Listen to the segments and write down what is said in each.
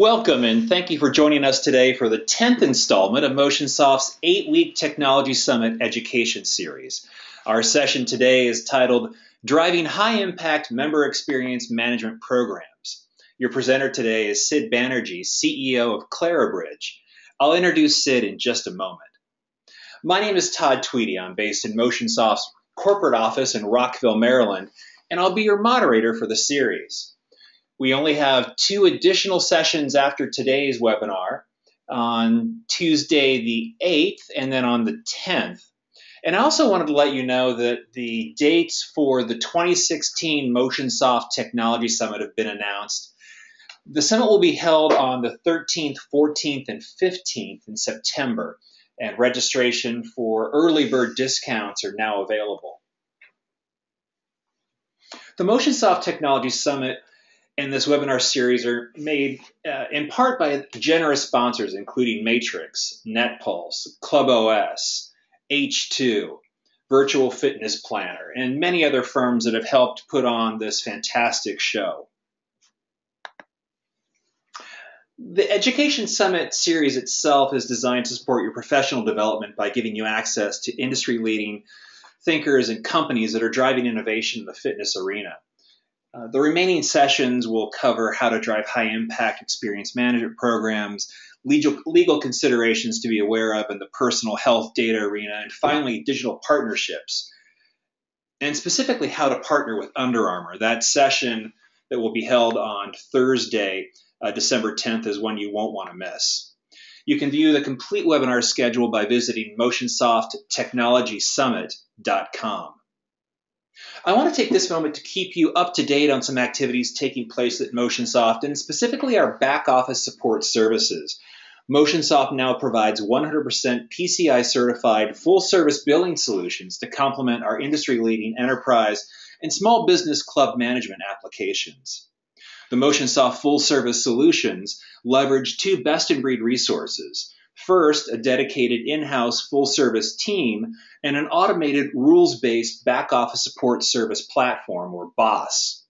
Welcome and thank you for joining us today for the 10th installment of Motionsoft's 8-week Technology Summit Education Series. Our session today is titled Driving High-Impact Member Experience Management Programs. Your presenter today is Sid Banerjee, CEO of Clarabridge. I'll introduce Sid in just a moment. My name is Todd Tweedy. I'm based in Motionsoft's corporate office in Rockville, Maryland, and I'll be your moderator for the series. We only have 2 additional sessions after today's webinar on Tuesday the 8th and then on the 10th. And I also wanted to let you know that the dates for the 2016 Motionsoft Technology Summit have been announced. The summit will be held on the 13th, 14th, and 15th in September, and registration for early bird discounts are now available. The Motionsoft Technology Summit and this webinar series are made in part by generous sponsors, including Matrix, NetPulse, ClubOS, H2, Virtual Fitness Planner, and many other firms that have helped put on this fantastic show. The Education Summit series itself is designed to support your professional development by giving you access to industry-leading thinkers and companies that are driving innovation in the fitness arena. The remaining sessions will cover how to drive high-impact experience management programs, legal considerations to be aware of in the personal health data arena, and finally, digital partnerships, and specifically how to partner with Under Armour. That session that will be held on Thursday, December 10th, is one you won't want to miss. You can view the complete webinar schedule by visiting MotionsoftTechnologySummit.com. I want to take this moment to keep you up to date on some activities taking place at Motionsoft, and specifically our back office support services. Motionsoft now provides 100% PCI certified full service billing solutions to complement our industry leading enterprise and small business club management applications. The Motionsoft full service solutions leverage 2 best in breed resources. First, a dedicated in-house full-service team and an automated rules-based back-office support service platform, or BOSS.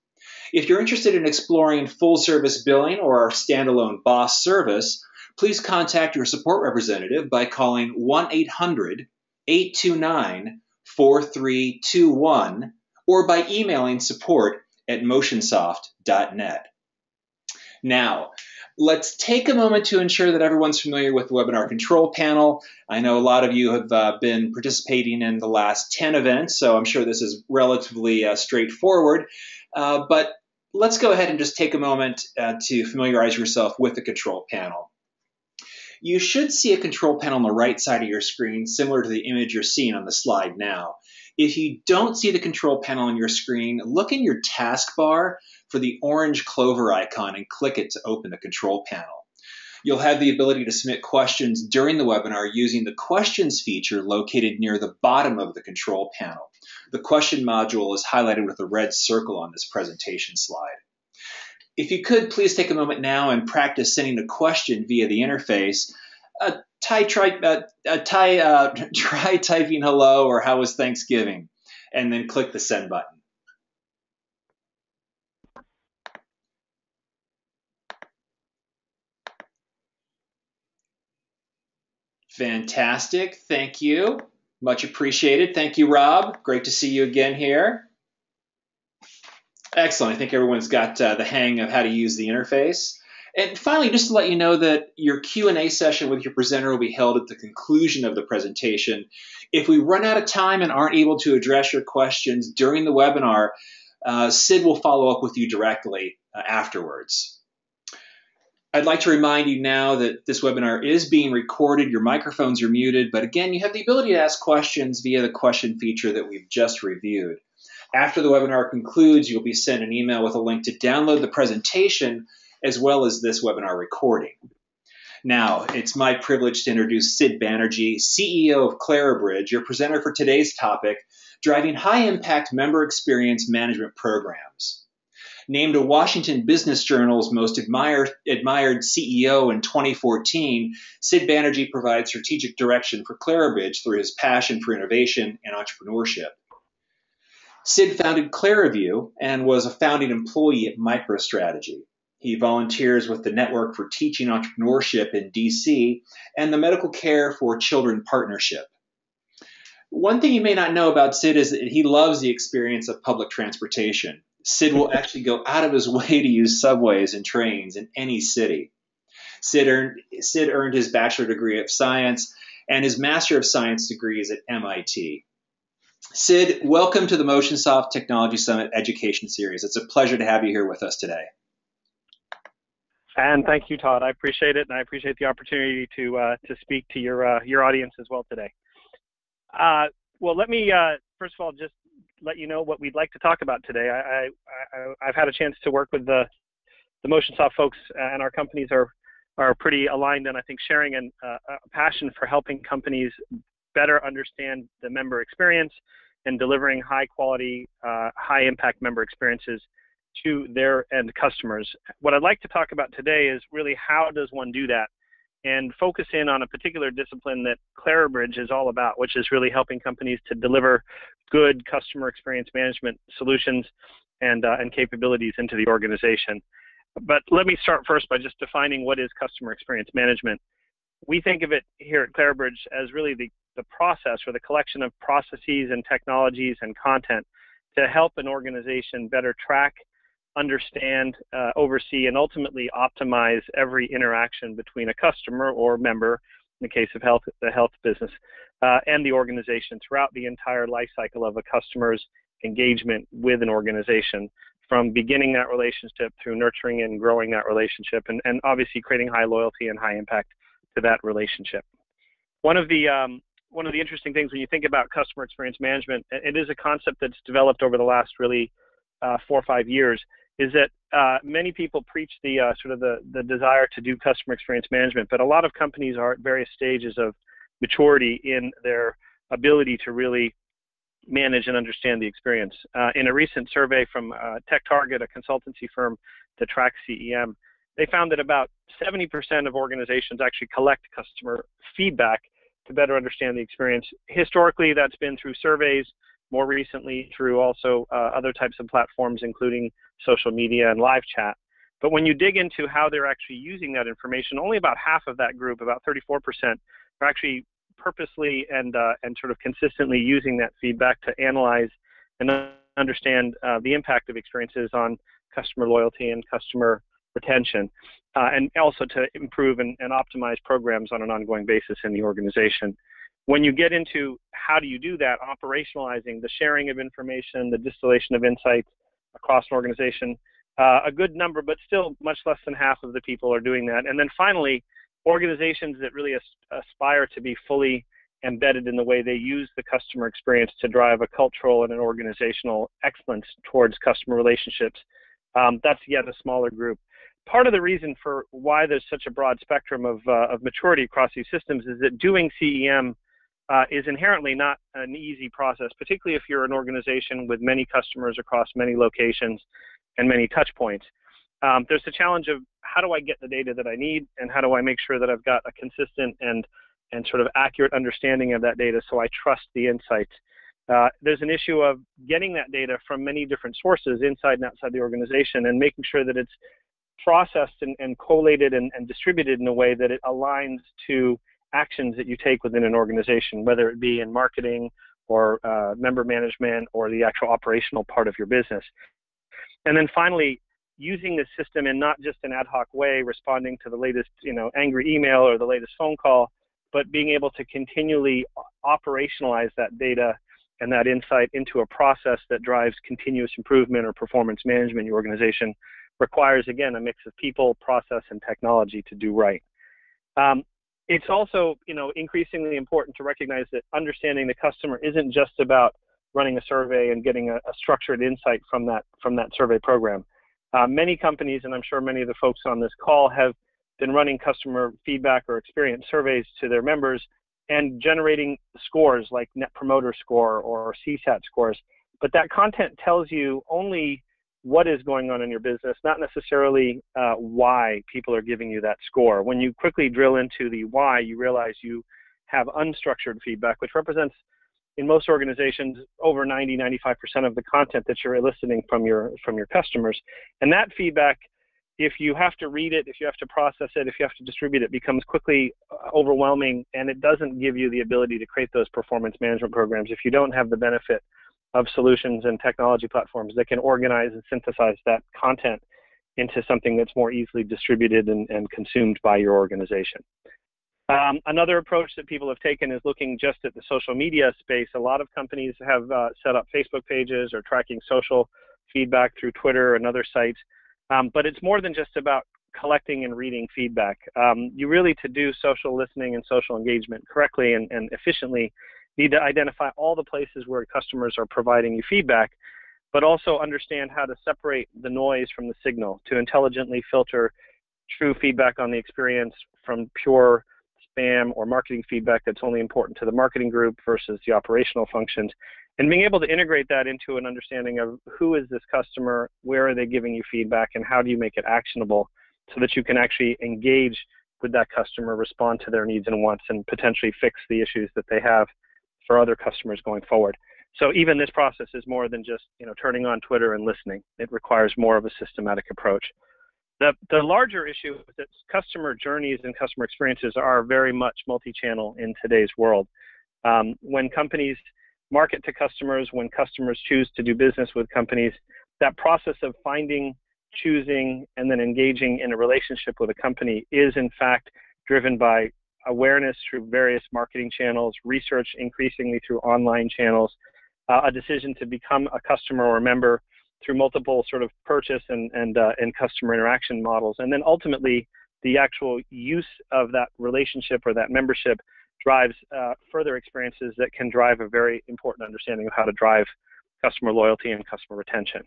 If you're interested in exploring full-service billing or our standalone BOSS service, please contact your support representative by calling 1-800-829-4321 or by emailing support@motionsoft.net. Now, let's take a moment to ensure that everyone's familiar with the webinar control panel. I know a lot of you have been participating in the last 10 events, so I'm sure this is relatively straightforward. But let's go ahead and just take a moment to familiarize yourself with the control panel. You should see a control panel on the right side of your screen, similar to the image you're seeing on the slide now. If you don't see the control panel on your screen, look in your taskbar for the orange clover icon and click it to open the control panel. You'll have the ability to submit questions during the webinar using the questions feature located near the bottom of the control panel. The question module is highlighted with a red circle on this presentation slide. If you could, please take a moment now and practice sending a question via the interface. Try typing hello or how was Thanksgiving, and then click the send button. Fantastic, thank you. Much appreciated. Thank you, Rob. Great to see you again here. Excellent, I think everyone's got the hang of how to use the interface. And finally, just to let you know that your Q&A session with your presenter will be held at the conclusion of the presentation. If we run out of time and aren't able to address your questions during the webinar, Sid will follow up with you directly afterwards. I'd like to remind you now that this webinar is being recorded. Your microphones are muted, but again, you have the ability to ask questions via the question feature that we've just reviewed. After the webinar concludes, you'll be sent an email with a link to download the presentation as well as this webinar recording. Now, it's my privilege to introduce Sid Banerjee, CEO of Clarabridge, your presenter for today's topic, Driving High-Impact Member Experience Management Programs. Named a Washington Business Journal's Most Admired CEO in 2014, Sid Banerjee provides strategic direction for Clarabridge through his passion for innovation and entrepreneurship. Sid founded ClaraView and was a founding employee at MicroStrategy. He volunteers with the Network for Teaching Entrepreneurship in DC and the Medical Care for Children Partnership. One thing you may not know about Sid is that he loves the experience of public transportation. Sid will actually go out of his way to use subways and trains in any city. Sid earned his Bachelor degree of Science and his Master of Science degrees at MIT. Sid, welcome to the Motionsoft Technology Summit Education Series. It's a pleasure to have you here with us today. And thank you, Todd. I appreciate it, and I appreciate the opportunity to speak to your audience as well today. Well, let me first of all just let you know what we'd like to talk about today. I've had a chance to work with the Motionsoft folks, and our companies are pretty aligned, and I think sharing a passion for helping companies better understand the member experience and delivering high quality, high impact member experiences to their end customers. What I'd like to talk about today is really how does one do that, and focus in on a particular discipline that Clarabridge is all about, which is really helping companies to deliver good customer experience management solutions and capabilities into the organization. But let me start first by just defining what is customer experience management. We think of it here at Clarabridge as really the process or the collection of processes and technologies and content to help an organization better track, understand, oversee, and ultimately optimize every interaction between a customer or member, in the case of the health business, and the organization throughout the entire life cycle of a customer's engagement with an organization, from beginning that relationship through nurturing and growing that relationship, and obviously creating high loyalty and high impact to that relationship. One of the interesting things when you think about customer experience management, it is a concept that's developed over the last really 4 or 5 years, is that many people preach the sort of the desire to do customer experience management, but a lot of companies are at various stages of maturity in their ability to really manage and understand the experience. In a recent survey from TechTarget, a consultancy firm that tracks CEM, they found that about 70% of organizations actually collect customer feedback to better understand the experience. Historically, that's been through surveys, more recently through also other types of platforms, including social media and live chat. But when you dig into how they're actually using that information, only about half of that group, about 34%, are actually purposely and sort of consistently using that feedback to analyze and understand the impact of experiences on customer loyalty and customer retention, and also to improve and optimize programs on an ongoing basis in the organization. When you get into how do you do that, operationalizing the sharing of information, the distillation of insights across an organization, a good number, but still much less than half of the people are doing that. And then finally, organizations that really aspire to be fully embedded in the way they use the customer experience to drive a cultural and an organizational excellence towards customer relationships, that's yet a smaller group. Part of the reason for why there's such a broad spectrum of maturity across these systems is that doing CEM is inherently not an easy process, particularly if you're an organization with many customers across many locations and many touch points. There's the challenge of how do I get the data that I need, and how do I make sure that I've got a consistent and sort of accurate understanding of that data so I trust the insights. There's an issue of getting that data from many different sources inside and outside the organization and making sure that it's processed and collated and distributed in a way that it aligns to actions that you take within an organization, whether it be in marketing or member management or the actual operational part of your business. And then finally, using the system in not just an ad hoc way, responding to the latest, angry email or the latest phone call, but being able to continually operationalize that data and that insight into a process that drives continuous improvement or performance management in your organization requires, again, a mix of people, process, and technology to do right. It's also, increasingly important to recognize that understanding the customer isn't just about running a survey and getting a structured insight from that survey program. Many companies, and I'm sure many of the folks on this call, have been running customer feedback or experience surveys to their members and generating scores like Net Promoter Score or CSAT scores. But that content tells you only what is going on in your business, not necessarily why people are giving you that score. When you quickly drill into the why, you realize you have unstructured feedback, which represents, in most organizations, over 90–95% of the content that you're eliciting from your customers. And that feedback if you have to read it, if you have to process it, if you have to distribute it, it becomes quickly overwhelming, and it doesn't give you the ability to create those performance management programs if you don't have the benefit of solutions and technology platforms that can organize and synthesize that content into something that's more easily distributed and consumed by your organization. Another approach that people have taken is looking just at the social media space. A lot of companies have set up Facebook pages or tracking social feedback through Twitter and other sites, but it's more than just about collecting and reading feedback. You really, to do social listening and social engagement correctly and efficiently, need to identify all the places where customers are providing you feedback, but also understand how to separate the noise from the signal to intelligently filter true feedback on the experience from pure spam or marketing feedback that's only important to the marketing group versus the operational functions, and being able to integrate that into an understanding of who is this customer, where are they giving you feedback, and how do you make it actionable so that you can actually engage with that customer, respond to their needs and wants, and potentially fix the issues that they have for other customers going forward. So even this process is more than just, turning on Twitter and listening. It requires more of a systematic approach. The larger issue is that customer journeys and customer experiences are very much multi-channel in today's world. When companies market to customers, when customers choose to do business with companies, that process of finding, choosing, and then engaging in a relationship with a company is in fact driven by awareness through various marketing channels, research increasingly through online channels, a decision to become a customer or a member through multiple sort of purchase and customer interaction models. And then ultimately, the actual use of that relationship or that membership drives further experiences that can drive a very important understanding of how to drive customer loyalty and customer retention.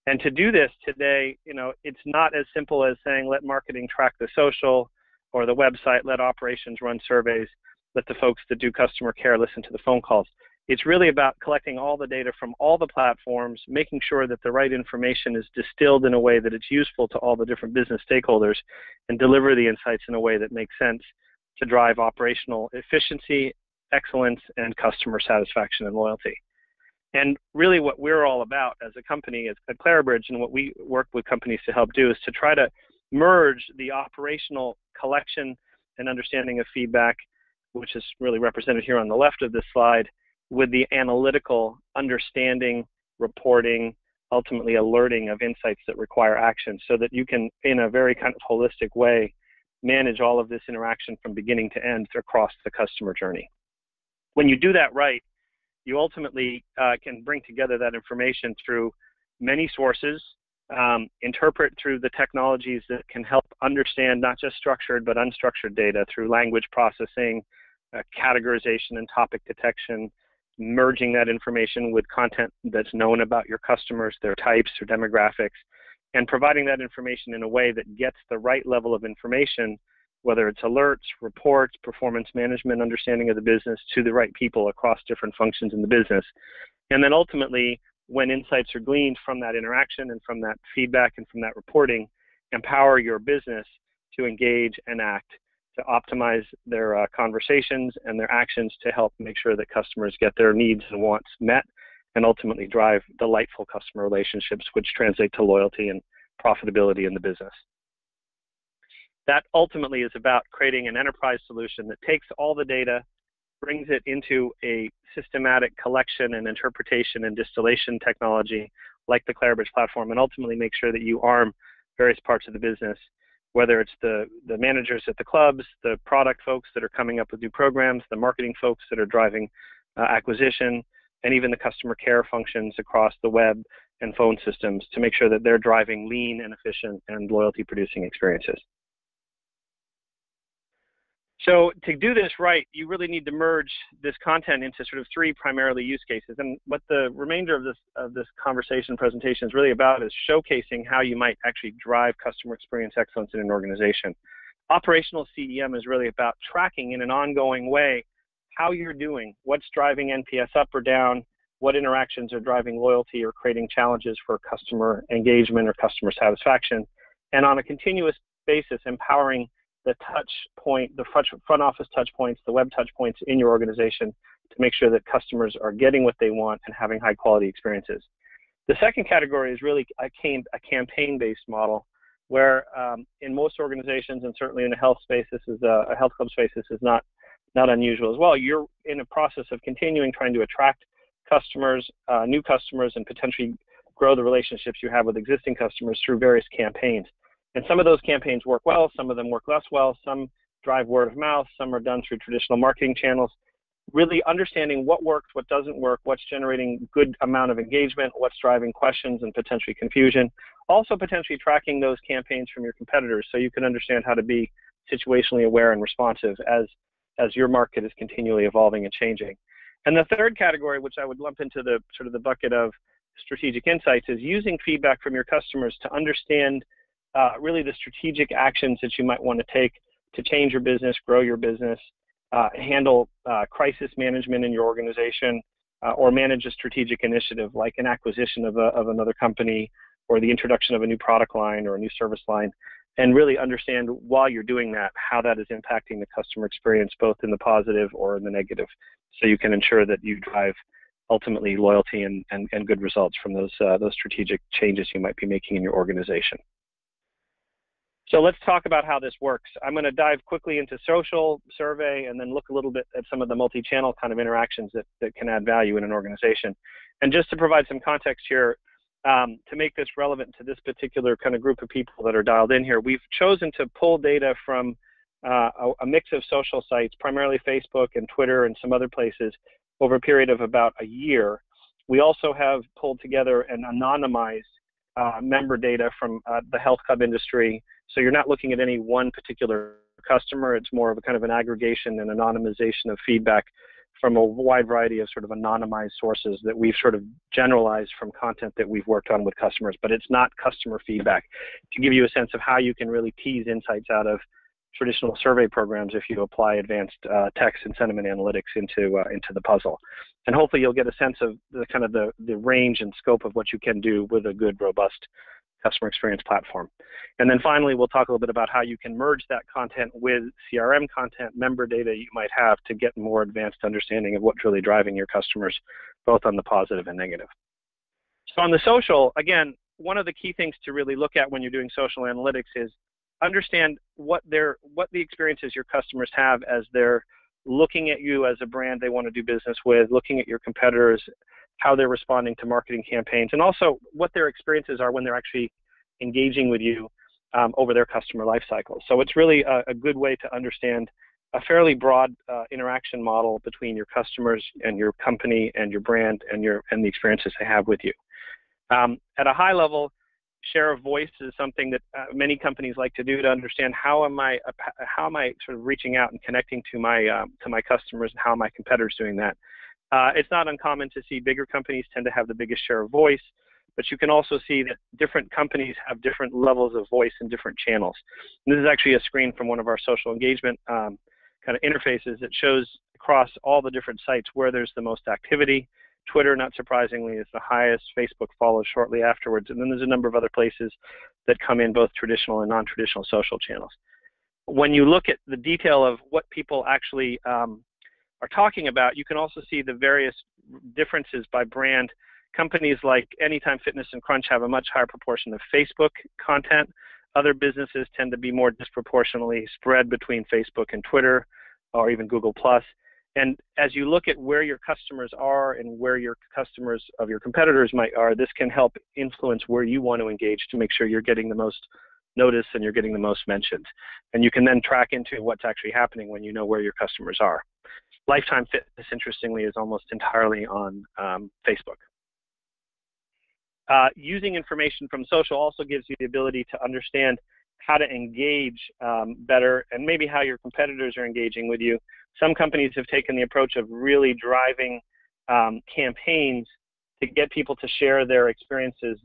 And to do this today, it's not as simple as saying, let marketing track the social or the website, let operations run surveys, let the folks that do customer care listen to the phone calls. It's really about collecting all the data from all the platforms, making sure that the right information is distilled in a way that it's useful to all the different business stakeholders, and deliver the insights in a way that makes sense to drive operational efficiency, excellence, and customer satisfaction and loyalty. And really what we're all about as a company at Clarabridge, and what we work with companies to help do, is to try to merge the operational collection and understanding of feedback, which is really represented here on the left of this slide, with the analytical understanding, reporting, ultimately alerting of insights that require action, so that you can, in a very kind of holistic way, manage all of this interaction from beginning to end across the customer journey. When you do that right, you ultimately can bring together that information through many sources, interpret through the technologies that can help understand not just structured but unstructured data through language processing, categorization and topic detection, merging that information with content that's known about your customers, their types or demographics, and providing that information in a way that gets the right level of information, whether it's alerts, reports, performance management, understanding of the business, to the right people across different functions in the business. And then ultimately, when insights are gleaned from that interaction and from that feedback and from that reporting, empower your business to engage and act, to optimize their conversations and their actions to help make sure that customers get their needs and wants met, and ultimately drive delightful customer relationships, which translate to loyalty and profitability in the business. That ultimately is about creating an enterprise solution that takes all the data, brings it into a systematic collection and interpretation and distillation technology like the Clarabridge platform, and ultimately make sure that you arm various parts of the business, whether it's the managers at the clubs, the product folks that are coming up with new programs, the marketing folks that are driving acquisition, and even the customer care functions across the web and phone systems, to make sure that they're driving lean and efficient and loyalty-producing experiences. So to do this right, you really need to merge this content into sort of three primarily use cases. And what the remainder of this conversation presentation is really about is showcasing how you might actually drive customer experience excellence in an organization. Operational CEM is really about tracking in an ongoing way how you're doing, what's driving NPS up or down, what interactions are driving loyalty or creating challenges for customer engagement or customer satisfaction, and on a continuous basis, empowering the touch point, the front office touch points, the web touch points in your organization to make sure that customers are getting what they want and having high quality experiences. The second category is really a campaign-based model where in most organizations, and certainly in the health space, this is a health club space, this is not unusual as well. You're in a process of continuing trying to attract customers, new customers, and potentially grow the relationships you have with existing customers through various campaigns. And some of those campaigns work well, some of them work less well, some drive word of mouth, some are done through traditional marketing channels. Really understanding what works, what doesn't work, what's generating good amount of engagement, what's driving questions and potentially confusion. Also potentially tracking those campaigns from your competitors so you can understand how to be situationally aware and responsive as your market is continually evolving and changing. And the third category, which I would lump into the sort of the bucket of strategic insights, is using feedback from your customers to understand really the strategic actions that you might want to take to change your business, grow your business, handle crisis management in your organization, or manage a strategic initiative like an acquisition of another company or the introduction of a new product line or a new service line, and really understand while you're doing that how that is impacting the customer experience both in the positive or in the negative, so you can ensure that you drive ultimately loyalty and good results from those strategic changes you might be making in your organization. So let's talk about how this works. I'm going to dive quickly into social, survey, and then look a little bit at some of the multi-channel kind of interactions that can add value in an organization. And just to provide some context here, to make this relevant to this particular kind of group of people that are dialed in here, we've chosen to pull data from a mix of social sites, primarily Facebook and Twitter and some other places, over a period of about a year. We also have pulled together an anonymized member data from the health club industry. So you're not looking at any one particular customer. It's more of a kind of an aggregation and anonymization of feedback from a wide variety of sort of anonymized sources that we've sort of generalized from content that we've worked on with customers, but it's not customer feedback, to give you a sense of how you can really tease insights out of traditional survey programs if you apply advanced text and sentiment analytics into the puzzle. And hopefully you'll get a sense of the kind of the range and scope of what you can do with a good, robust customer experience platform. And then finally, we'll talk a little bit about how you can merge that content with CRM content, member data you might have to get more advanced understanding of what's really driving your customers, both on the positive and negative. So on the social, again, one of the key things to really look at when you're doing social analytics is understand what the experiences your customers have as they're looking at you as a brand they want to do business with, looking at your competitors, how they're responding to marketing campaigns, and also what their experiences are when they're actually engaging with you over their customer life cycle. So it's really a good way to understand a fairly broad interaction model between your customers and your company and your brand and the experiences they have with you. At a high level, share of voice is something that many companies like to do to understand how am I sort of reaching out and connecting to my customers, and how are my competitors doing that. It's not uncommon to see bigger companies tend to have the biggest share of voice, but you can also see that different companies have different levels of voice in different channels. And this is actually a screen from one of our social engagement kind of interfaces that shows across all the different sites where there's the most activity. Twitter, not surprisingly, is the highest. Facebook follows shortly afterwards. And then there's a number of other places that come in, both traditional and non-traditional social channels. When you look at the detail of what people actually are talking about, you can also see the various differences by brand. Companies like Anytime Fitness and Crunch have a much higher proportion of Facebook content. Other businesses tend to be more disproportionately spread between Facebook and Twitter, or even Google+. And as you look at where your customers are and where your customers of your competitors are, this can help influence where you want to engage to make sure you're getting the most notice and you're getting the most mentioned. And you can then track into what's actually happening when you know where your customers are. Lifetime Fitness, interestingly, is almost entirely on Facebook. Using information from social also gives you the ability to understand how to engage better, and maybe how your competitors are engaging with you. Some companies have taken the approach of really driving campaigns to get people to share their experiences,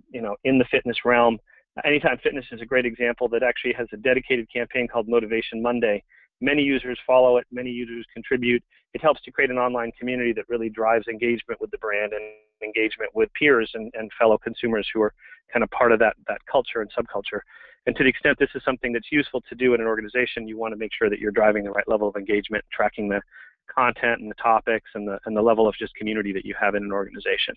in the fitness realm. Anytime Fitness is a great example that actually has a dedicated campaign called Motivation Monday. Many users follow it, many users contribute. It helps to create an online community that really drives engagement with the brand and engagement with peers and fellow consumers who are kind of part of that culture and subculture. And to the extent this is something that's useful to do in an organization, you want to make sure that you're driving the right level of engagement, tracking the content and the topics and the level of just community that you have in an organization.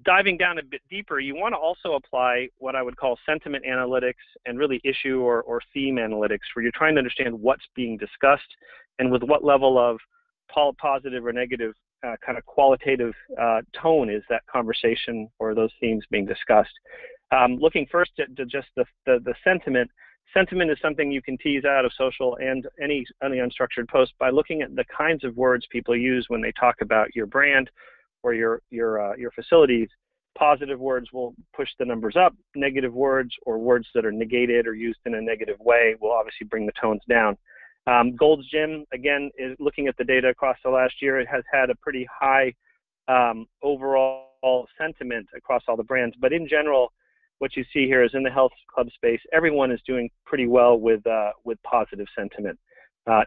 Diving down a bit deeper, you want to also apply what I would call sentiment analytics and really issue or theme analytics, where you're trying to understand what's being discussed and with what level of positive or negative kind of qualitative tone is that conversation or those themes being discussed. Looking first at just the sentiment. Sentiment is something you can tease out of social and any unstructured post by looking at the kinds of words people use when they talk about your brand or your facilities. Positive words will push the numbers up. Negative words or words that are negated or used in a negative way will obviously bring the tones down. Gold's Gym, again, is looking at the data across the last year. It has had a pretty high overall sentiment across all the brands. But in general, what you see here is in the health club space, everyone is doing pretty well with positive sentiment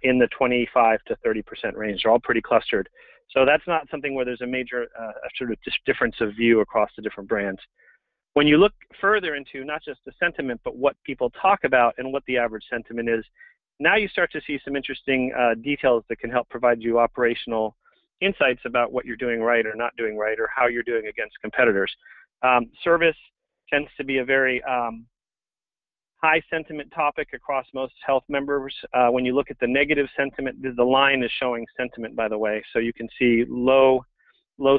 in the 25 to 30% range. They're all pretty clustered. So that's not something where there's a major sort of difference of view across the different brands. When you look further into not just the sentiment, but what people talk about and what the average sentiment is, now you start to see some interesting details that can help provide you operational insights about what you're doing right or not doing right or how you're doing against competitors. Service tends to be a very high sentiment topic across most health members. When you look at the negative sentiment, the line is showing sentiment, by the way. So you can see low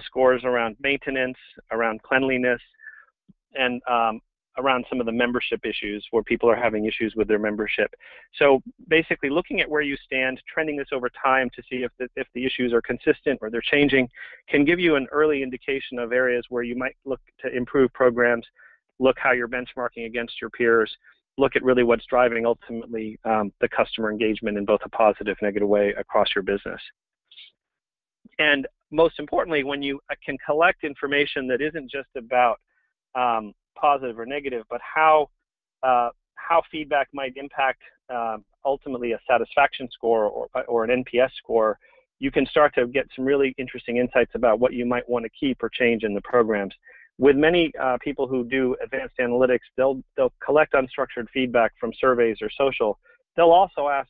scores around maintenance, around cleanliness, and around some of the membership issues where people are having issues with their membership. So basically looking at where you stand, trending this over time to see if the issues are consistent or they're changing, can give you an early indication of areas where you might look to improve programs, look how you're benchmarking against your peers, look at really what's driving ultimately the customer engagement in both a positive, negative way across your business. And most importantly, when you can collect information that isn't just about positive or negative, but how feedback might impact ultimately a satisfaction score or an NPS score, you can start to get some really interesting insights about what you might want to keep or change in the programs. With many people who do advanced analytics, they'll collect unstructured feedback from surveys or social. They'll also ask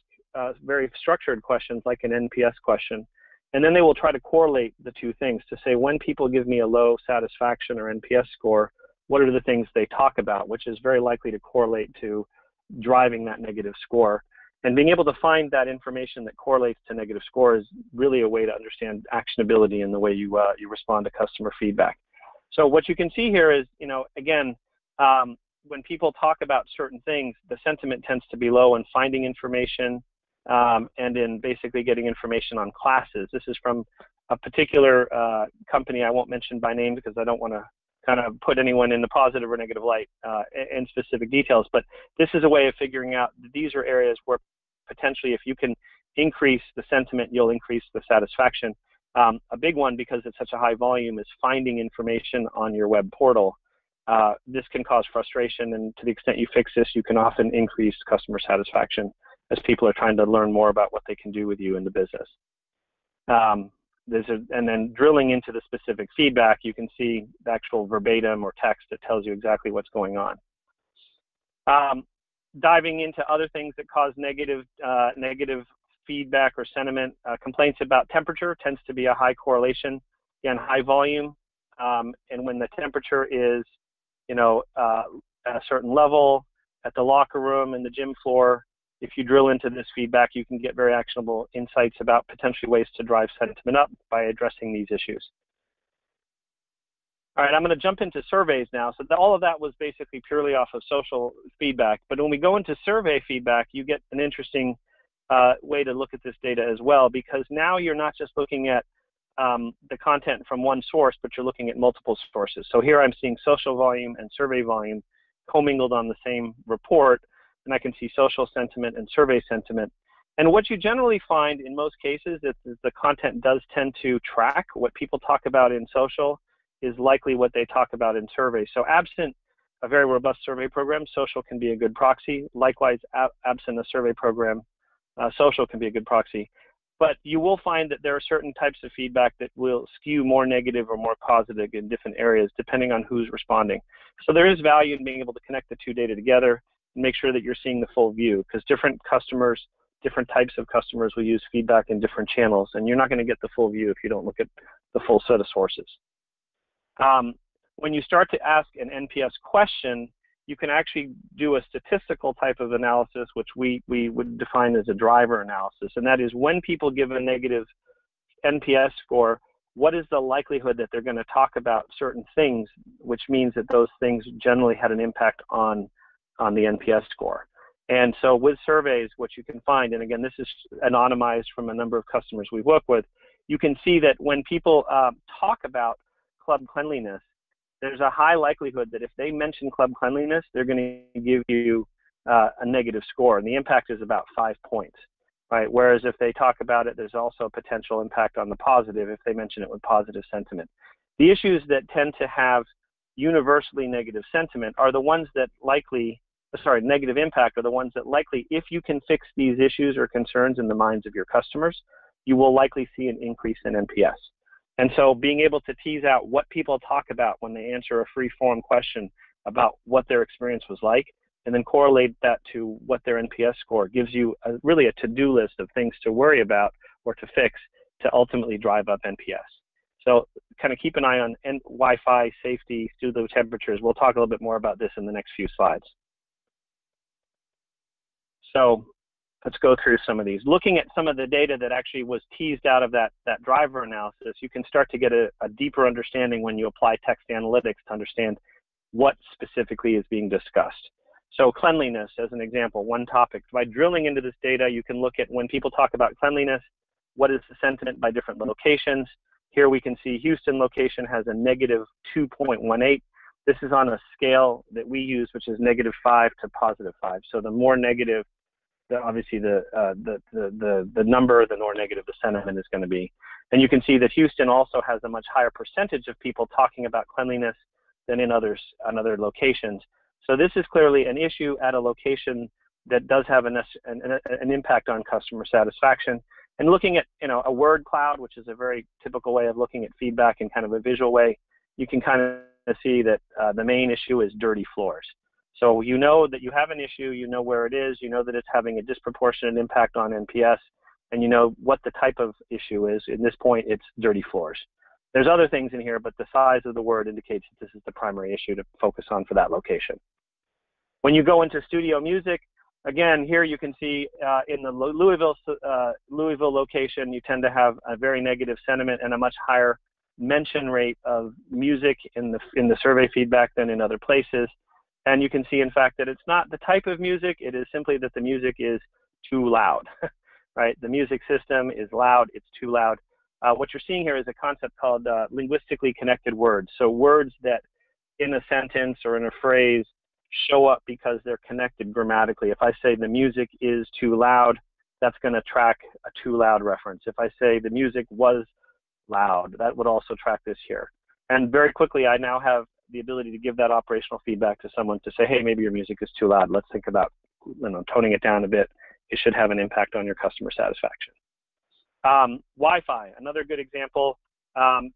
very structured questions like an NPS question, and then they will try to correlate the two things to say when people give me a low satisfaction or NPS score, what are the things they talk about, which is very likely to correlate to driving that negative score. And being able to find that information that correlates to negative score is really a way to understand actionability in the way you respond to customer feedback. So what you can see here is, again, when people talk about certain things, the sentiment tends to be low in finding information and in basically getting information on classes. This is from a particular company I won't mention by name because I don't want to kind of put anyone in the positive or negative light in specific details, but this is a way of figuring out that these are areas where potentially if you can increase the sentiment, you'll increase the satisfaction. A big one, because it's such a high volume, is finding information on your web portal. This can cause frustration, and to the extent you fix this, you can often increase customer satisfaction as people are trying to learn more about what they can do with you in the business. And then drilling into the specific feedback, you can see the actual verbatim or text that tells you exactly what's going on. Diving into other things that cause negative feedback or sentiment, complaints about temperature tends to be a high correlation. Again, high volume, and when the temperature is, at a certain level, at the locker room and the gym floor, if you drill into this feedback, you can get very actionable insights about potentially ways to drive sentiment up by addressing these issues. All right, I'm going to jump into surveys now. So all of that was basically purely off of social feedback. But when we go into survey feedback, you get an interesting way to look at this data as well, because now you're not just looking at the content from one source, but you're looking at multiple sources. So here I'm seeing social volume and survey volume commingled on the same report, and I can see social sentiment and survey sentiment. And what you generally find in most cases is the content does tend to track. What people talk about in social is likely what they talk about in surveys. So absent a very robust survey program, social can be a good proxy. Likewise, absent a survey program, social can be a good proxy. But you will find that there are certain types of feedback that will skew more negative or more positive in different areas, depending on who's responding. So there is value in being able to connect the two data together and make sure that you're seeing the full view, because different customers, different types of customers will use feedback in different channels, and you're not going to get the full view if you don't look at the full set of sources. When you start to ask an NPS question, you can actually do a statistical type of analysis, which we would define as a driver analysis. And that is, when people give a negative NPS score, what is the likelihood that they're going to talk about certain things, which means that those things generally had an impact on the NPS score. And so with surveys, what you can find, and again, this is anonymized from a number of customers we've worked with, you can see that when people talk about club cleanliness, there's a high likelihood that if they mention club cleanliness, they're going to give you a negative score, and the impact is about 5 points, right? Whereas if they talk about it, there's also a potential impact on the positive if they mention it with positive sentiment. The issues that tend to have universally negative sentiment are the ones that negative impact are the ones that likely, if you can fix these issues or concerns in the minds of your customers, you will likely see an increase in NPS. And so being able to tease out what people talk about when they answer a free form question about what their experience was like, and then correlate that to what their NPS score gives you really a to-do list of things to worry about or to fix to ultimately drive up NPS. So kind of keep an eye on Wi-Fi, safety, studio temperatures. We'll talk a little bit more about this in the next few slides. So let's go through some of these. Looking at some of the data that actually was teased out of that driver analysis, you can start to get a deeper understanding when you apply text analytics to understand what specifically is being discussed. So cleanliness, as an example, one topic. By drilling into this data, you can look at when people talk about cleanliness, what is the sentiment by different locations. Here we can see Houston location has a negative 2.18. This is on a scale that we use, which is -5 to +5. So the more negative, obviously the number, the more negative the sentiment is going to be. And you can see that Houston also has a much higher percentage of people talking about cleanliness than in other locations. So this is clearly an issue at a location that does have an impact on customer satisfaction. And looking at a word cloud, which is a very typical way of looking at feedback in kind of a visual way, you can kind of see that the main issue is dirty floors. So you know that you have an issue, you know where it is, you know that it's having a disproportionate impact on NPS, and you know what the type of issue is. In this point, it's dirty floors. There's other things in here, but the size of the word indicates that this is the primary issue to focus on for that location. When you go into studio music, again, here you can see in the Louisville location, you tend to have a very negative sentiment and a much higher mention rate of music in the survey feedback than in other places. And you can see, in fact, that it's not the type of music, it is simply that the music is too loud, right? The music system is loud, it's too loud. What you're seeing here is a concept called linguistically connected words. So words that in a sentence or in a phrase show up because they're connected grammatically. If I say the music is too loud, that's going to track a too loud reference. If I say the music was loud, that would also track this here. And very quickly, I now have the ability to give that operational feedback to someone to say, hey, maybe your music is too loud. Let's think about toning it down a bit. It should have an impact on your customer satisfaction. Wi-Fi, another good example.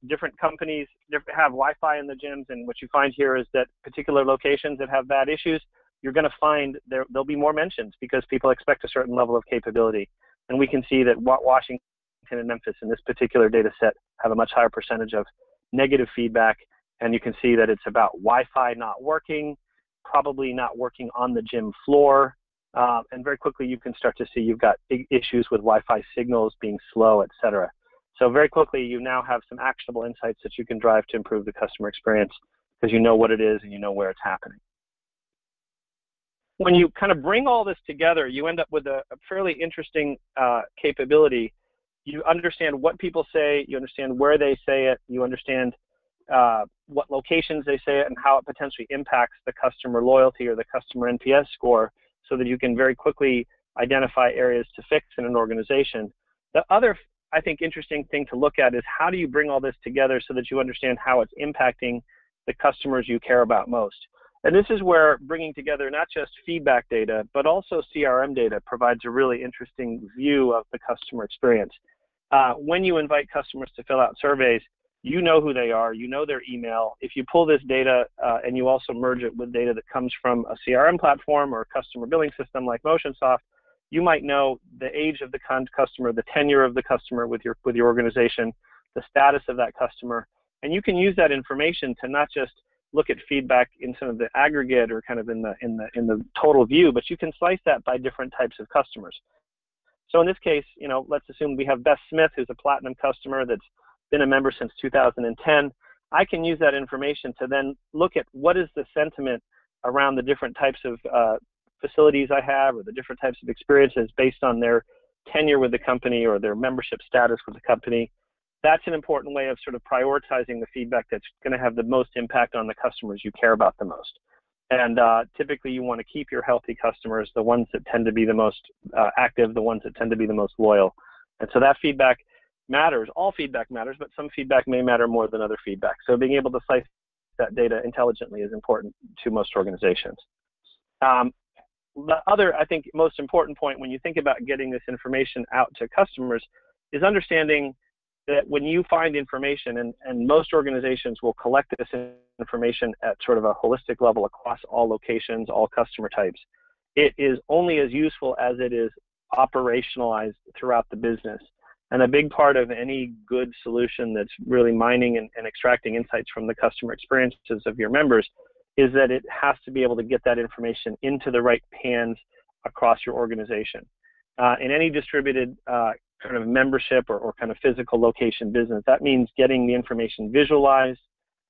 Different companies have Wi-Fi in the gyms, and what you find here is that particular locations that have bad issues, you're going to find there'll be more mentions because people expect a certain level of capability. And we can see that Washington and Memphis in this particular data set have a much higher percentage of negative feedback, and you can see that it's about Wi-Fi not working, probably not working on the gym floor, and very quickly you can start to see you've got big issues with Wi-Fi signals being slow, etc. So very quickly you now have some actionable insights that you can drive to improve the customer experience because you know what it is and you know where it's happening. When you kind of bring all this together, you end up with a fairly interesting capability. You understand what people say, you understand where they say it, you understand what locations they say it and how it potentially impacts the customer loyalty or the customer NPS score so that you can very quickly identify areas to fix in an organization. The other, I think, interesting thing to look at is how do you bring all this together so that you understand how it's impacting the customers you care about most. And this is where bringing together not just feedback data, but also CRM data provides a really interesting view of the customer experience. When you invite customers to fill out surveys, you know who they are, you know their email. If you pull this data and you also merge it with data that comes from a CRM platform or a customer billing system like Motionsoft, you might know the age of the customer, the tenure of the customer with your organization, the status of that customer, And you can use that information to not just look at feedback in some of the aggregate or kind of in the total view, but you can slice that by different types of customers. So in this case, let's assume we have Beth Smith, who's a platinum customer that's been a member since 2010. I can use that information to then look at what is the sentiment around the different types of facilities I have or the different types of experiences based on their tenure with the company or their membership status with the company. That's an important way of sort of prioritizing the feedback that's going to have the most impact on the customers you care about the most. And typically you want to keep your healthy customers, the ones that tend to be the most active, the ones that tend to be the most loyal. And so that feedback matters. All feedback matters, but some feedback may matter more than other feedback. So being able to slice that data intelligently is important to most organizations. The other, I think, most important point when you think about getting this information out to customers is understanding that when you find information, and most organizations will collect this information at sort of a holistic level across all locations, all customer types, it is only as useful as it is operationalized throughout the business. And a big part of any good solution that's really mining and extracting insights from the customer experiences of your members is that it has to be able to get that information into the right hands across your organization. In any distributed kind of membership or kind of physical location business, that means getting the information visualized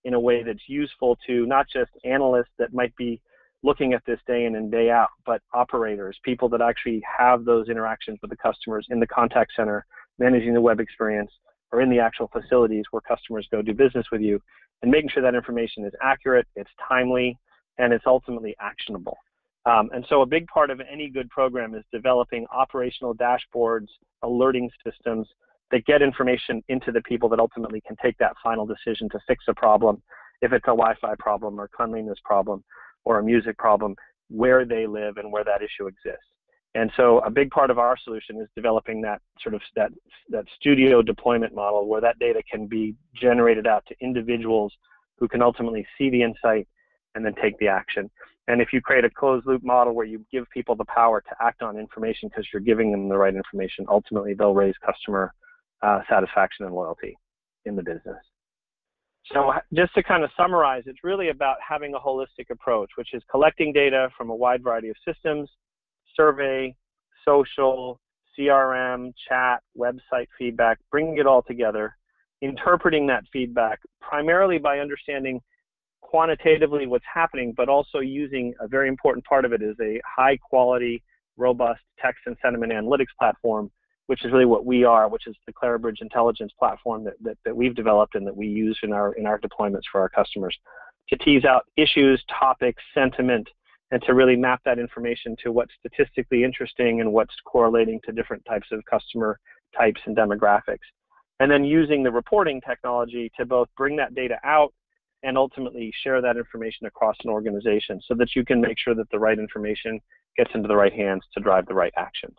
in a way that's useful to not just analysts that might be looking at this day in and day out, but operators, people that actually have those interactions with the customers in the contact center, managing the web experience, or in the actual facilities where customers go do business with you, and making sure that information is accurate, it's timely, and it's ultimately actionable. And so a big part of any good program is developing operational dashboards, alerting systems that get information into the people that ultimately can take that final decision to fix a problem, if it's a Wi-Fi problem or cleanliness problem or a music problem, where they live and where that issue exists. And so a big part of our solution is developing that sort of that studio deployment model where that data can be generated out to individuals who can ultimately see the insight and then take the action. And if you create a closed loop model where you give people the power to act on information because you're giving them the right information, ultimately they'll raise customer satisfaction and loyalty in the business. So just to kind of summarize, it's really about having a holistic approach, which is collecting data from a wide variety of systems, survey, social, CRM, chat, website feedback, bringing it all together, interpreting that feedback primarily by understanding quantitatively what's happening, but also using a very important part of it is a high quality, robust text and sentiment analytics platform, which is really what we are, which is the Clarabridge intelligence platform that we've developed and that we use in our deployments for our customers to tease out issues, topics, sentiment, and to really map that information to what's statistically interesting and what's correlating to different types of customer types and demographics. And then using the reporting technology to both bring that data out and ultimately share that information across an organization so that you can make sure that the right information gets into the right hands to drive the right actions.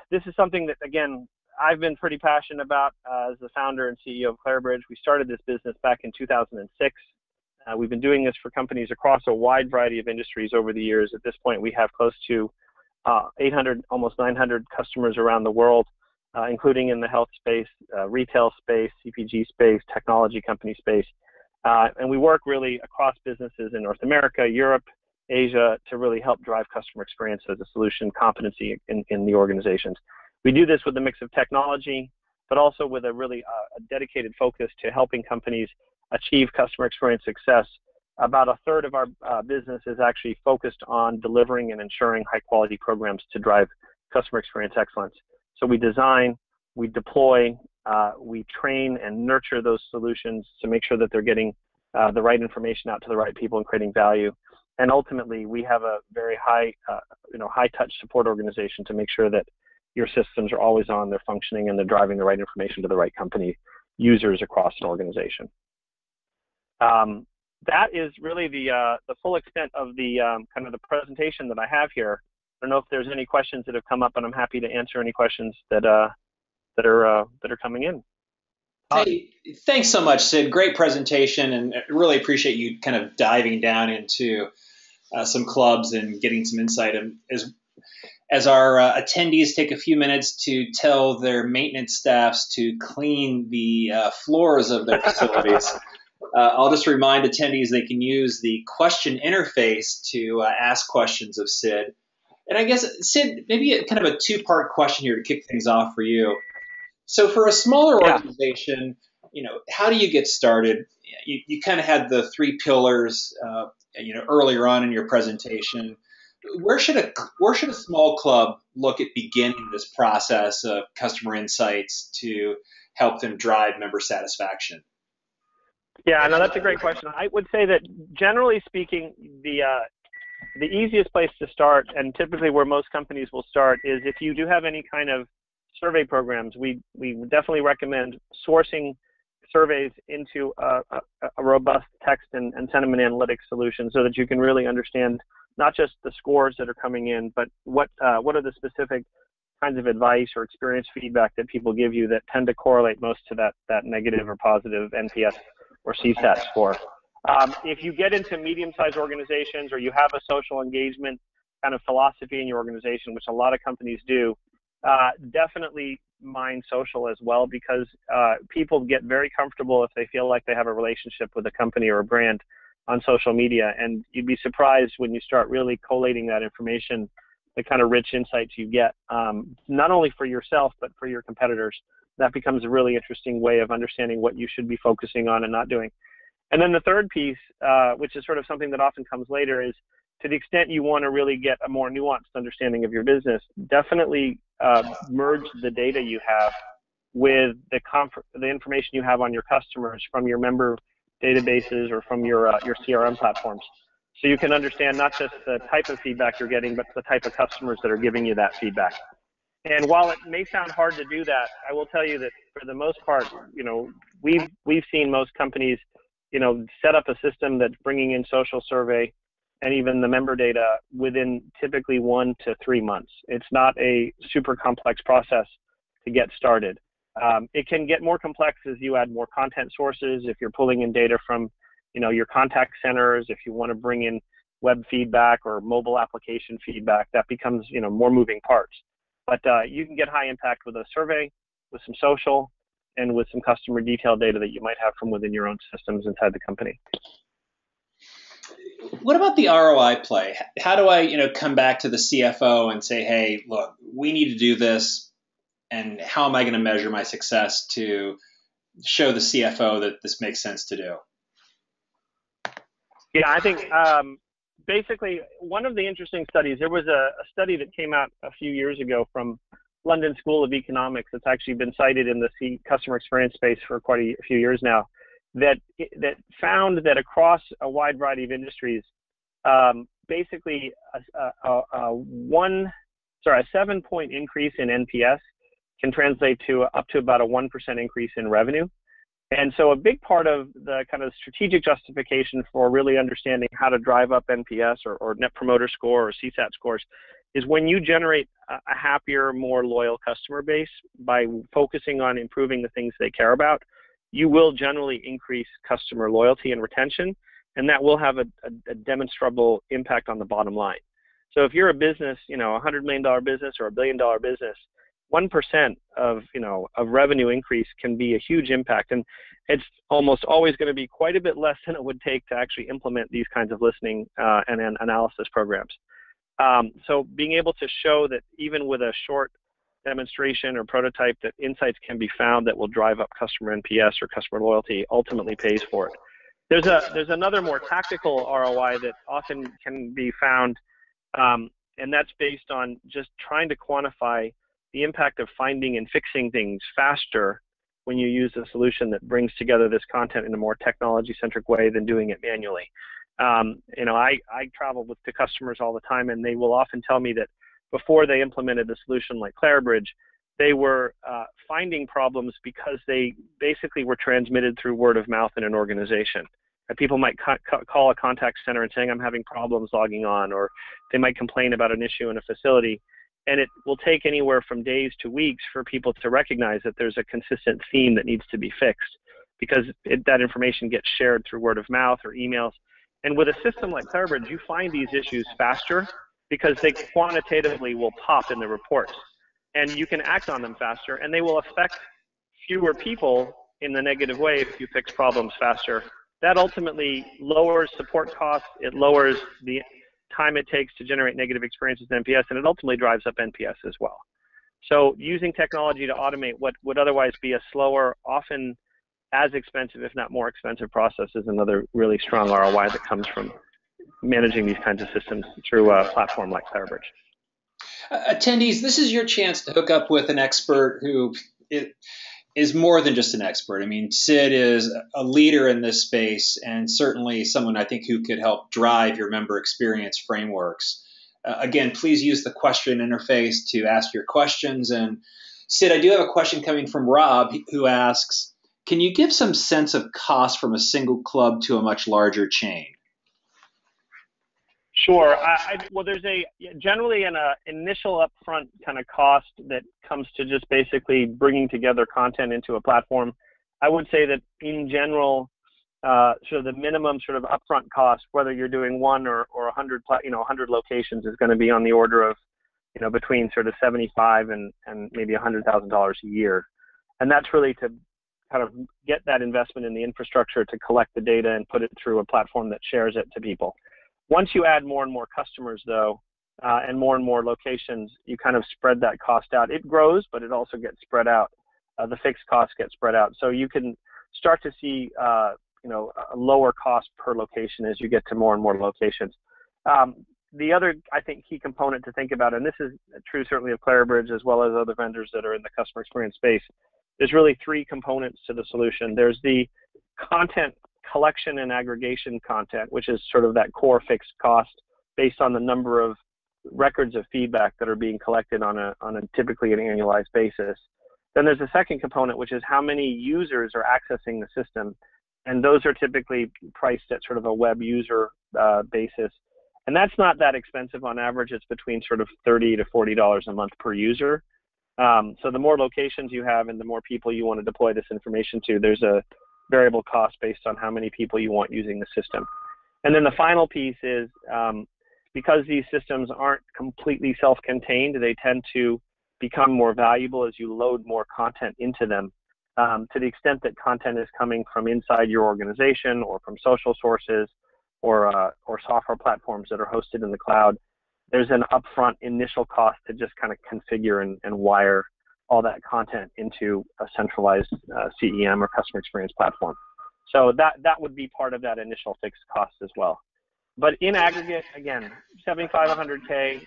This is something that, again, I've been pretty passionate about as the founder and CEO of Clarabridge. We started this business back in 2006. We've been doing this for companies across a wide variety of industries over the years. At this point, we have close to 800, almost 900 customers around the world, including in the health space, retail space, CPG space, technology company space. And we work really across businesses in North America, Europe, Asia to really help drive customer experience as a solution competency in the organizations. We do this with a mix of technology, but also with a really a dedicated focus to helping companies achieve customer experience success. About a third of our business is actually focused on delivering and ensuring high quality programs to drive customer experience excellence. So we design, we deploy, we train and nurture those solutions to make sure that they're getting the right information out to the right people and creating value. And ultimately, we have a very high, high touch support organization to make sure that your systems are always on, they're functioning, and they're driving the right information to the right company users across an organization. That is really the full extent of the kind of the presentation that I have here. I don't know if there's any questions that have come up, and I'm happy to answer any questions that are coming in. Hey, thanks so much, Sid. Great presentation, and I really appreciate you kind of diving down into some clubs and getting some insight. as our attendees take a few minutes to tell their maintenance staffs to clean the floors of their facilities. I'll just remind attendees they can use the question interface to ask questions of Sid. And I guess, Sid, maybe kind of a two-part question here to kick things off for you. So for a smaller organization, how do you get started? You kind of had the three pillars, earlier on in your presentation. Where should a small club look at beginning this process of customer insights to help them drive member satisfaction? Yeah, no, that's a great question. I would say that generally speaking, the easiest place to start, and typically where most companies will start, is if you do have any kind of survey programs. We definitely recommend sourcing surveys into a robust text and sentiment analytics solution so that you can really understand not just the scores that are coming in, but what are the specific kinds of advice or experience feedback that people give you that tend to correlate most to that negative or positive NPS or CSAT score. If you get into medium-sized organizations or you have a social engagement kind of philosophy in your organization, which a lot of companies do, definitely mine social as well, because people get very comfortable if they feel like they have a relationship with a company or a brand on social media. And you'd be surprised when you start really collating that information, the kind of rich insights you get, not only for yourself, but for your competitors. That becomes a really interesting way of understanding what you should be focusing on and not doing. And then the third piece, which is sort of something that often comes later, is to the extent you want to really get a more nuanced understanding of your business, definitely merge the data you have with the information you have on your customers from your member databases or from your CRM platforms. So you can understand not just the type of feedback you're getting, but the type of customers that are giving you that feedback. And while it may sound hard to do that, I will tell you that for the most part, we've seen most companies, set up a system that's bringing in social survey and even the member data within typically 1 to 3 months. It's not a super complex process to get started. It can get more complex as you add more content sources, if you're pulling in data from, your contact centers, if you want to bring in web feedback or mobile application feedback, that becomes, more moving parts. But you can get high impact with a survey, with some social, and with some customer detail data that you might have from within your own systems inside the company. What about the ROI play? How do I, come back to the CFO and say, hey, look, we need to do this, and how am I going to measure my success to show the CFO that this makes sense to do? Yeah, I think basically one of the interesting studies, there was a study that came out a few years ago from London School of Economics that's actually been cited in the customer experience space for quite a few years now, that found that across a wide variety of industries, basically a 7-point increase in NPS can translate to up to about a 1% increase in revenue. And so a big part of the kind of strategic justification for really understanding how to drive up NPS or Net Promoter Score or CSAT scores is when you generate a happier, more loyal customer base by focusing on improving the things they care about, you will generally increase customer loyalty and retention, and that will have a demonstrable impact on the bottom line. So if you're a business, a $100 million business or a $1 billion business, 1% of revenue increase can be a huge impact, and it's almost always going to be quite a bit less than it would take to actually implement these kinds of listening and analysis programs. So being able to show that even with a short demonstration or prototype, that insights can be found that will drive up customer NPS or customer loyalty ultimately pays for it. There's another more tactical ROI that often can be found, and that's based on just trying to quantify the impact of finding and fixing things faster when you use a solution that brings together this content in a more technology-centric way than doing it manually. I travel to customers all the time, and they will often tell me that before they implemented a solution like Clarabridge, they were finding problems because they basically were transmitted through word of mouth in an organization. People might call a contact center and saying, I'm having problems logging on, or they might complain about an issue in a facility. And it will take anywhere from days to weeks for people to recognize that there's a consistent theme that needs to be fixed, because that information gets shared through word of mouth or emails. And with a system like Clarabridge, you find these issues faster, because they quantitatively will pop in the reports, and you can act on them faster, and they will affect fewer people in the negative way if you fix problems faster. That ultimately lowers support costs, it lowers the time it takes to generate negative experiences in NPS, and it ultimately drives up NPS as well. So using technology to automate what would otherwise be a slower, often as expensive, if not more expensive process is another really strong ROI that comes from managing these kinds of systems through a platform like Clarabridge. Attendees, this is your chance to hook up with an expert who is more than just an expert. I mean, Sid is a leader in this space and certainly someone I think who could help drive your member experience frameworks. Again, please use the question interface to ask your questions. And Sid, I do have a question coming from Rob who asks, can you give some sense of cost from a single club to a much larger chain? Sure. Well, there's generally an initial upfront kind of cost that comes to just basically bringing together content into a platform. I would say that in general, sort of the minimum sort of upfront cost, whether you're doing 1 or 100, 100 locations, is going to be on the order of, between sort of $75,000 and maybe $100,000 a year, and that's really to kind of get that investment in the infrastructure to collect the data and put it through a platform that shares it to people. Once you add more and more customers, though, and more locations, you kind of spread that cost out. It grows, but it also gets spread out. The fixed costs get spread out. So you can start to see, a lower cost per location as you get to more and more locations. The other, I think, key component to think about, and this is true certainly of Clarabridge as well as other vendors that are in the customer experience space, there's really 3 components to the solution. There's the content collection and aggregation content, which is sort of that core fixed cost based on the number of records of feedback that are being collected on a typically an annualized basis. Then there's a second component, which is how many users are accessing the system, and those are typically priced at sort of a web user basis, and that's not that expensive on average. It's between sort of $30 to $40 a month per user. So the more locations you have and the more people you want to deploy this information to, there's a variable cost based on how many people you want using the system. And then the final piece is, because these systems aren't completely self-contained, they tend to become more valuable as you load more content into them. To the extent that content is coming from inside your organization or from social sources or software platforms that are hosted in the cloud, there's an upfront initial cost to just kind of configure and wire all that content into a centralized CEM or customer experience platform. So that would be part of that initial fixed cost as well. But in aggregate, again, 75, 100K,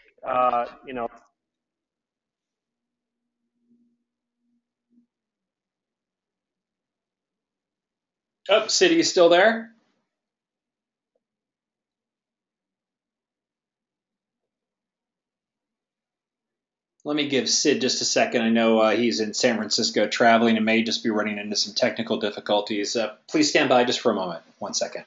Oh, Sid, are you still there? Let me give Sid just a second. I know he's in San Francisco traveling and may just be running into some technical difficulties. Please stand by just for a moment. 1 second.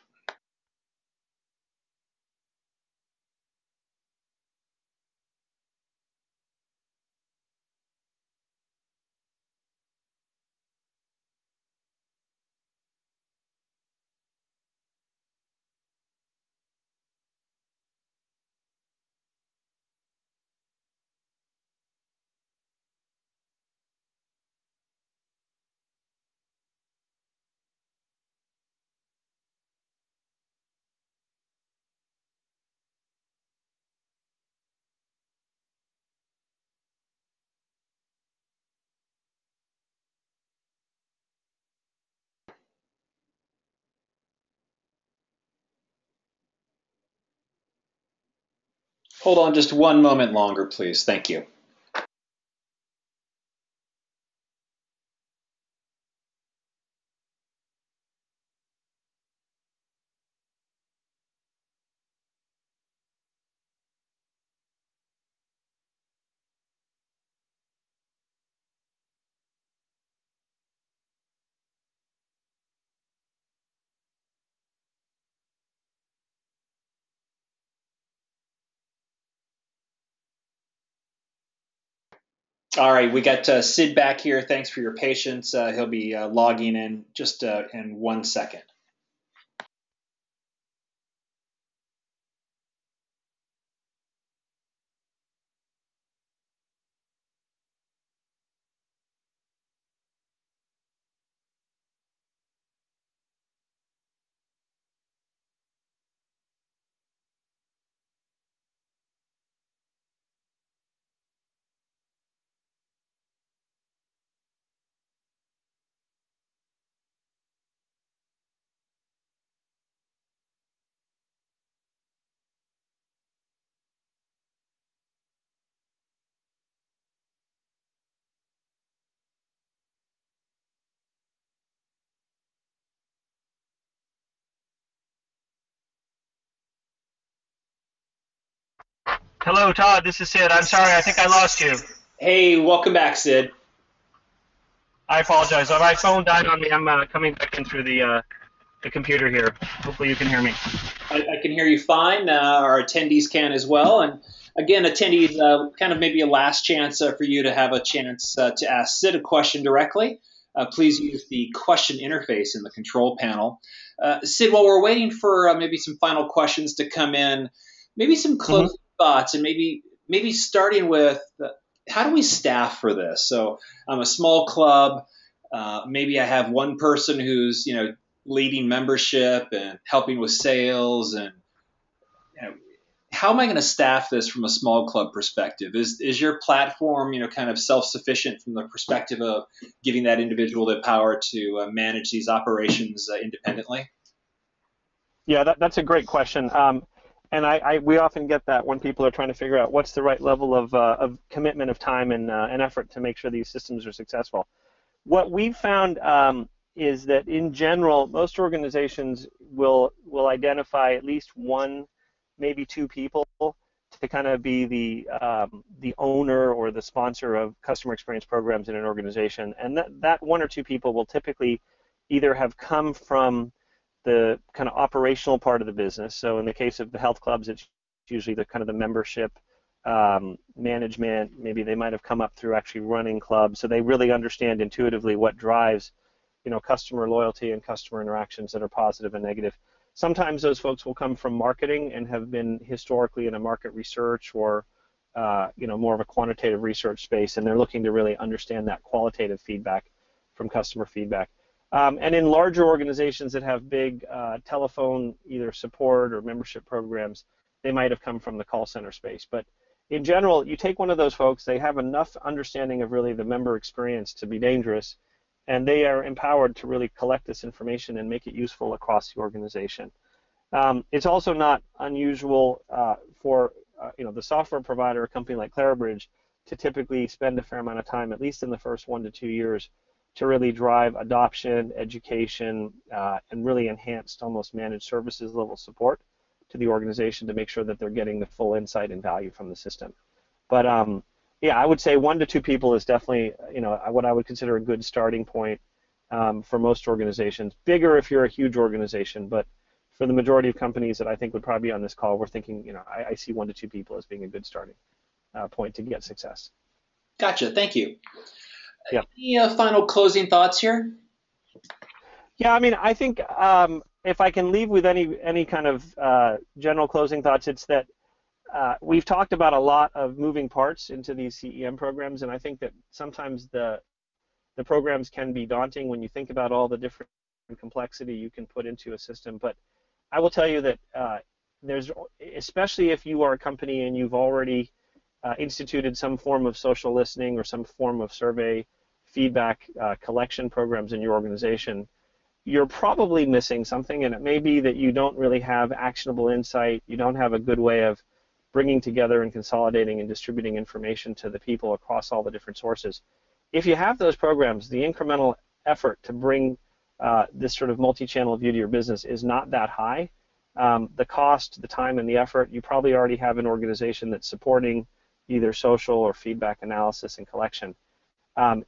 Hold on just 1 moment longer, please. Thank you. All right, we got Sid back here. Thanks for your patience. He'll be logging in just in 1 second. Hello, Todd. This is Sid. I'm sorry. I think I lost you. Hey, welcome back, Sid. I apologize. My phone died on me. I'm coming back in through the computer here. Hopefully you can hear me. I can hear you fine. Our attendees can as well. And again, attendees, kind of maybe a last chance for you to have a chance to ask Sid a question directly. Please use the question interface in the control panel. Sid, while we're waiting for maybe some final questions to come in, maybe some closing thoughts, and maybe starting with how do we staff for this? So I'm a small club. Maybe I have one person who's leading membership and helping with sales, and how am I going to staff this from a small club perspective? Is your platform kind of self-sufficient from the perspective of giving that individual the power to manage these operations independently? Yeah, that's a great question. And we often get that when people are trying to figure out what's the right level of commitment of time and effort to make sure these systems are successful. What we've found is that in general, most organizations will identify at least one, maybe two people to kind of be the owner or the sponsor of customer experience programs in an organization, and that one or two people will typically either have come from the kind of operational part of the business. So in the case of the health clubs, it's usually the kind of the membership management. Maybe they might have come up through actually running clubs, so they really understand intuitively what drives customer loyalty and customer interactions that are positive and negative. Sometimes those folks will come from marketing and have been historically in a market research or more of a quantitative research space, and they're looking to really understand that qualitative feedback from customer feedback. And in larger organizations that have big telephone either support or membership programs, they might have come from the call center space. But in general, you take one of those folks, they have enough understanding of really the member experience to be dangerous, and they are empowered to really collect this information and make it useful across the organization. It's also not unusual for the software provider, a company like Clarabridge, to typically spend a fair amount of time, at least in the first 1 to 2 years, to really drive adoption, education, and really enhanced, almost managed services level support to the organization to make sure that they're getting the full insight and value from the system. But yeah, I would say 1 to 2 people is definitely what I would consider a good starting point for most organizations. Bigger if you're a huge organization, but for the majority of companies that I think would probably be on this call, we're thinking I see 1 to 2 people as being a good starting point to get success. Gotcha. Thank you. Yeah. Any final closing thoughts here? Yeah, I mean, I think if I can leave with any kind of general closing thoughts, it's that we've talked about a lot of moving parts into these CEM programs, and I think that sometimes the programs can be daunting when you think about all the different complexity you can put into a system. But I will tell you that especially if you are a company and you've already instituted some form of social listening or some form of survey feedback collection programs in your organization, you're probably missing something, and it may be that you don't really have actionable insight, you don't have a good way of bringing together and consolidating and distributing information to the people across all the different sources. If you have those programs, the incremental effort to bring this sort of multi-channel view to your business is not that high. The cost, the time, and the effort, you probably already have an organization that's supporting either social or feedback analysis and collection.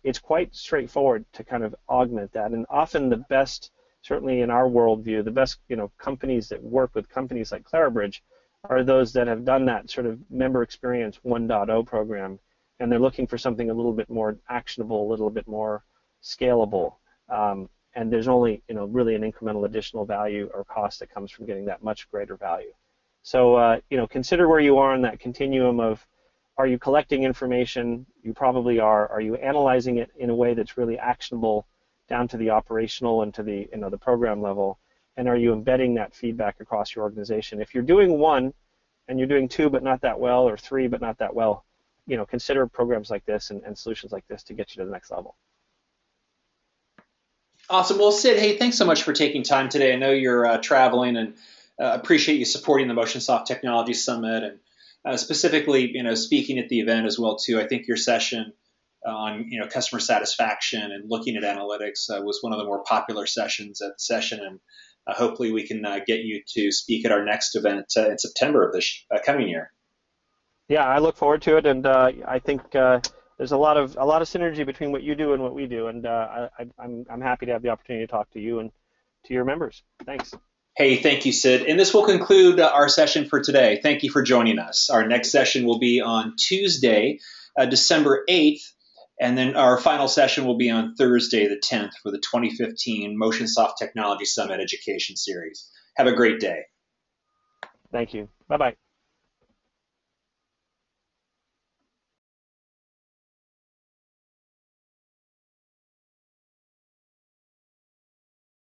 It's quite straightforward to kind of augment that, and often the best, certainly in our worldview, the best companies that work with companies like Clarabridge are those that have done that sort of member experience 1.0 program, and they're looking for something a little bit more actionable, a little bit more scalable, and there's only really an incremental additional value or cost that comes from getting that much greater value. So consider where you are in that continuum of, are you collecting information? You probably are. Are you analyzing it in a way that's really actionable down to the operational and to the the program level? And are you embedding that feedback across your organization? If you're doing one and you're doing two but not that well, or three but not that well, consider programs like this and solutions like this to get you to the next level. Awesome. Well, Sid, hey, thanks so much for taking time today. I know you're traveling, and appreciate you supporting the Motionsoft Technology Summit, and specifically, speaking at the event as well too. I think your session on customer satisfaction and looking at analytics was one of the more popular sessions at the session, and hopefully we can get you to speak at our next event in September of this coming year. Yeah, I look forward to it, and I think there's a lot of synergy between what you do and what we do, and I'm happy to have the opportunity to talk to you and to your members. Thanks. Hey, thank you, Sid. And this will conclude our session for today. Thank you for joining us. Our next session will be on Tuesday, December 8th, and then our final session will be on Thursday, the 10th, for the 2015 Motionsoft Technology Summit Education Series. Have a great day. Thank you. Bye-bye.